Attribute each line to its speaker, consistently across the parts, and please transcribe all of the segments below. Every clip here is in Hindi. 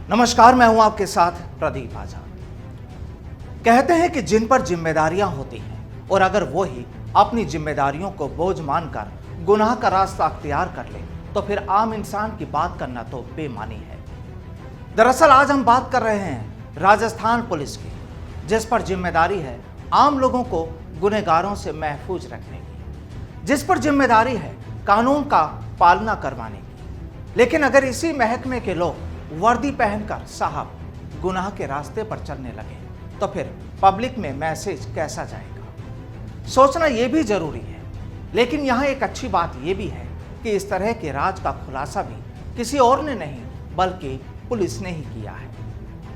Speaker 1: नमस्कार, मैं हूं आपके साथ प्रदीप आजाद। कहते हैं कि जिन पर जिम्मेदारियां होती हैं और अगर वो ही अपनी जिम्मेदारियों को बोझ मानकर गुनाह का रास्ता अख्तियार कर ले तो फिर आम इंसान की बात करना तो बेमानी है। दरअसल आज हम बात कर रहे हैं राजस्थान पुलिस की, जिस पर जिम्मेदारी है आम लोगों को गुनहगारों से महफूज रखने की, जिस पर जिम्मेदारी है कानून का पालना करवाने की। लेकिन अगर इसी महकमे के लोग वर्दी पहनकर साहब गुनाह के रास्ते पर चलने लगे तो फिर पब्लिक में मैसेज कैसा जाएगा, सोचना यह भी जरूरी है। लेकिन यहाँ एक अच्छी बात यह भी है कि इस तरह के राज का खुलासा भी किसी और ने नहीं बल्कि पुलिस ने ही किया है,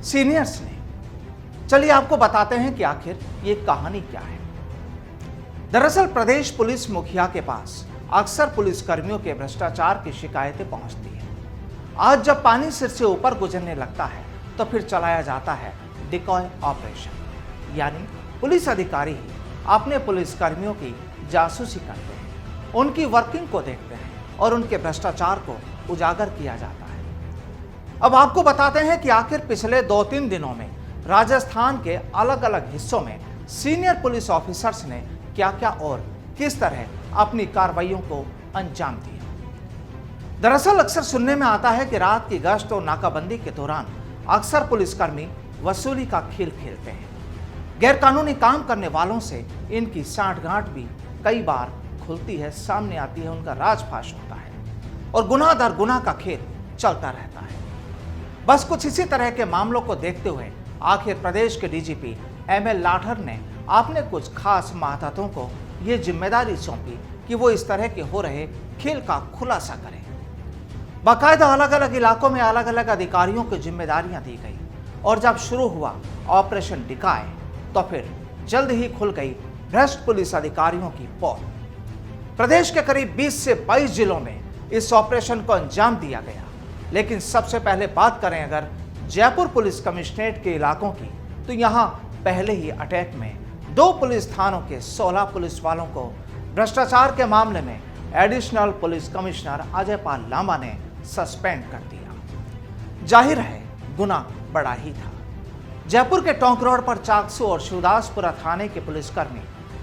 Speaker 1: सीनियर्स ने। चलिए आपको बताते हैं कि आखिर ये कहानी क्या है। दरअसल प्रदेश पुलिस मुखिया के पास अक्सर पुलिस कर्मियों के भ्रष्टाचार की शिकायतें पहुंचती है। आज जब पानी सिर से ऊपर गुजरने लगता है तो फिर चलाया जाता है डिकॉय ऑपरेशन, यानी पुलिस अधिकारी ही अपने पुलिस कर्मियों की जासूसी करते हैं, उनकी वर्किंग को देखते हैं और उनके भ्रष्टाचार को उजागर किया जाता है। अब आपको बताते हैं कि आखिर पिछले 2-3 दिनों में राजस्थान के अलग अलग हिस्सों में सीनियर पुलिस ऑफिसर्स ने क्या क्या और किस तरह अपनी कार्रवाइयों को अंजाम दिया। दरअसल अक्सर सुनने में आता है कि रात की गश्त और नाकाबंदी के दौरान अक्सर पुलिसकर्मी वसूली का खेल खेलते हैं। गैरकानूनी काम करने वालों से इनकी सांठगांठ भी कई बार खुलती है, सामने आती है, उनका राजफाश होता है और गुनाह दर गुनाह का खेल चलता रहता है। बस कुछ इसी तरह के मामलों को देखते हुए आखिर प्रदेश के डीजीपी ML लाठर ने अपने कुछ खास मातहतों को ये जिम्मेदारी सौंपी कि वो इस तरह के हो रहे खेल का खुलासा करें। बाकायदा अलग अलग इलाकों में अलग अलग अधिकारियों को जिम्मेदारियां दी गई और जब शुरू हुआ ऑपरेशन डिकॉय तो फिर जल्द ही खुल गई भ्रष्ट पुलिस अधिकारियों की पोल। प्रदेश के करीब 20 से 22 जिलों में इस ऑपरेशन को अंजाम दिया गया। लेकिन सबसे पहले बात करें अगर जयपुर पुलिस कमिश्नरेट के इलाकों की, तो यहां पहले ही अटैक में 2 पुलिस थानों के 16 पुलिस वालों को भ्रष्टाचार के मामले में additional police commissioner Ajay Pal Lamba ने सस्पेंड कर दिया। जाहिर है गुना बड़ा ही था। जयपुर के टोंक रोड पर चाकसू और शिवदासपुरा थाने के पुलिसकर्मी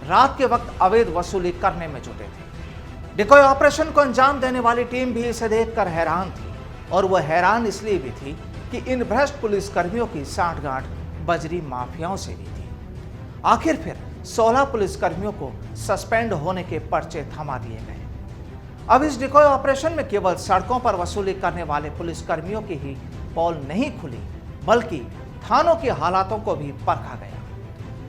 Speaker 1: रात के वक्त अवैध वसूली करने में जुटे थे। डिकॉय ऑपरेशन को अंजाम देने वाली टीम भी इसे देखकर हैरान थी और वह हैरान इसलिए भी थी कि इन भ्रष्ट पुलिसकर्मियों की सांठगांठ बजरी माफियाओं से भी थी। आखिर फिर 16 पुलिसकर्मियों को सस्पेंड होने के पर्चे थमा दिए गए। अब इस डिकॉय ऑपरेशन में केवल सड़कों पर वसूली करने वाले पुलिसकर्मियों की ही पोल नहीं खुली बल्कि थानों के हालातों को भी परखा गया।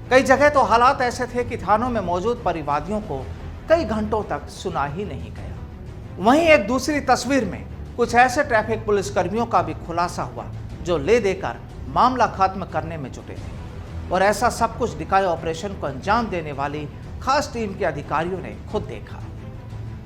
Speaker 1: कई जगह तो हालात ऐसे थे कि थानों में मौजूद परिवादियों को कई घंटों तक सुना ही नहीं गया। वहीं एक दूसरी तस्वीर में कुछ ऐसे ट्रैफिक पुलिसकर्मियों का भी खुलासा हुआ जो ले देकर मामला खत्म करने में जुटे थे और ऐसा सब कुछ डिकॉय ऑपरेशन को अंजाम देने वाली खास टीम के अधिकारियों ने खुद देखा।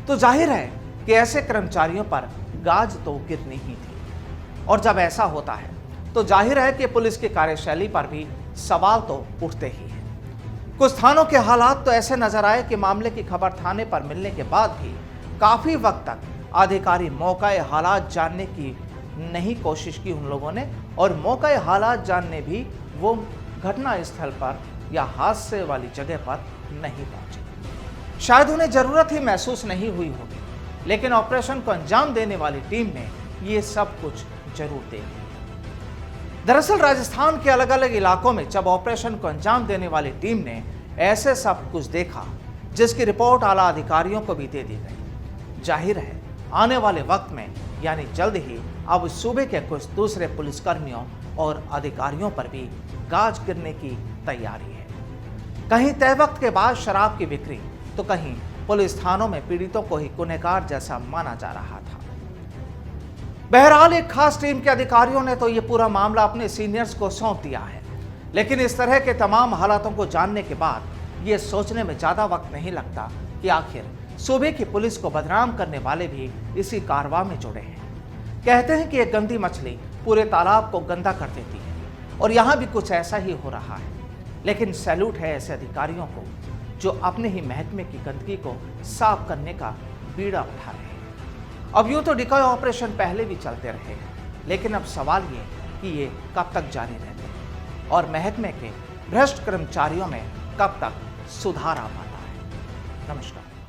Speaker 1: तो जाहिर है कि ऐसे कर्मचारियों पर गाज तो गिरनी ही थी और जब ऐसा होता है तो जाहिर है कि पुलिस की कार्यशैली पर भी सवाल तो उठते ही हैं। कुछ थानों के हालात तो ऐसे नजर आए कि मामले की खबर थाने पर मिलने के बाद भी काफी वक्त तक अधिकारी मौकाए हालात जानने की नहीं कोशिश की उन लोगों ने और मौकाए हालात जानने भी वो घटना स्थल पर या हादसे वाली जगह पर नहीं पहुंचे। शायद उन्हें जरूरत ही महसूस नहीं हुई होगी, लेकिन ऑपरेशन को अंजाम देने वाली टीम ने ये सब कुछ जरूर देख लिया। दरअसल राजस्थान के अलग अलग इलाकों में जब ऑपरेशन को अंजाम देने वाली टीम ने ऐसे सब कुछ देखा जिसकी रिपोर्ट आला अधिकारियों को भी दे दी गई। जाहिर है आने वाले वक्त में यानी जल्द ही अब सूबे के कुछ दूसरे पुलिसकर्मियों और अधिकारियों पर भी गाज गिरने की तैयारी है। कहीं तय वक्त के बाद शराब की बिक्री तो कहीं पुलिस थानों में पीड़ितों को ही गुनहगार जैसा माना जा रहा था। बहरहाल एक खास टीम के अधिकारियों ने तो ये पूरा मामला अपने सीनियर्स को सौंप दिया है। लेकिन इस तरह के तमाम हालातों को जानने के बाद ये सोचने में ज्यादा वक्त नहीं लगता कि आखिर सूबे की पुलिस को बदनाम करने वाले भी इसी कारवां में जुड़े हैं। कहते हैं कि एक गंदी मछली पूरे तालाब को गंदा कर देती है और यहाँ भी कुछ ऐसा ही हो रहा है। लेकिन सैल्यूट है ऐसे अधिकारियों को जो अपने ही महकमे की गंदगी को साफ करने का बीड़ा उठा रहे हैं। अब यूं तो डिकॉय ऑपरेशन पहले भी चलते रहे हैं, लेकिन अब सवाल ये कि ये कब तक जारी रहते हैं और महकमे के भ्रष्ट कर्मचारियों में कब तक सुधार आ पाता है। नमस्कार।